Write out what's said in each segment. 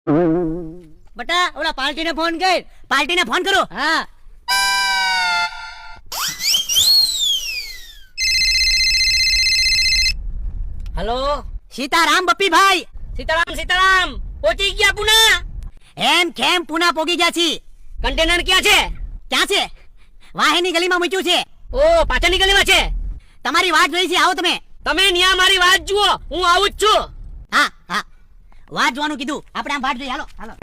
બટા ઓલા પાર્ટીને ફોન કર. પાર્ટીને ફોન કરો. હા. હેલો. સીતારામ બપ્પીભાઈ. સીતારામ સીતારામ. પહોંચી ગયા પુના? એમ કેમ પુના પોગી ગયા છી? કન્ટેનર ક્યાં છે? ક્યાં છે? વાહેની ગલીમાં મૂક્યું છે. ઓ પાછળની ગલીમાં છે. તમારી વાત જોઈ છે, આવો તમે. તમે ન્યા મારી વાત જુઓ, હું આવું જ છું. હા હા, વાત જોવાનું કીધું, આપણે આમ વાત જોઈએ. હાલો હાલો.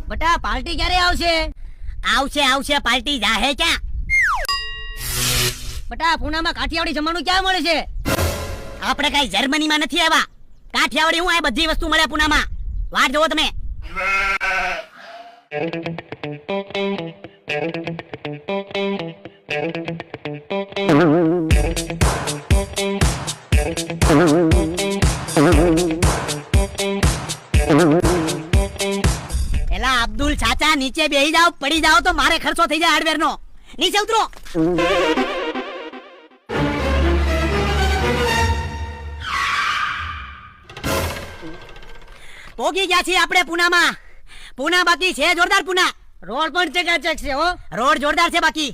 બટા પાર્ટી ક્યારે આવશે? આવશે આવશે, પાર્ટી જાહે ક્યાં? બટા પૂનામાં કાઠિયાવાડી જમવાનું ક્યાં મળે છે? આપણે કઈ જર્મનીમાં નથી આવ્યા. કાઠિયાવાડી હું આ બધી વસ્તુ મળે પૂનામાં. વાત જોવો તમે. એલા અબ્દુલ ચાચા, નીચે બેહી જાઓ. પડી જાઓ તો મારે ખર્ચો થઈ જાય હાર્ડવેર નો. નીચે ઉતરો. પોગી ગયા છીએ આપણે પૂનામાં. પૂના બાકી છે જોરદાર. પૂના રોડ પણ ચકાચક છે હો. રોડ જોરદાર છે બાકી.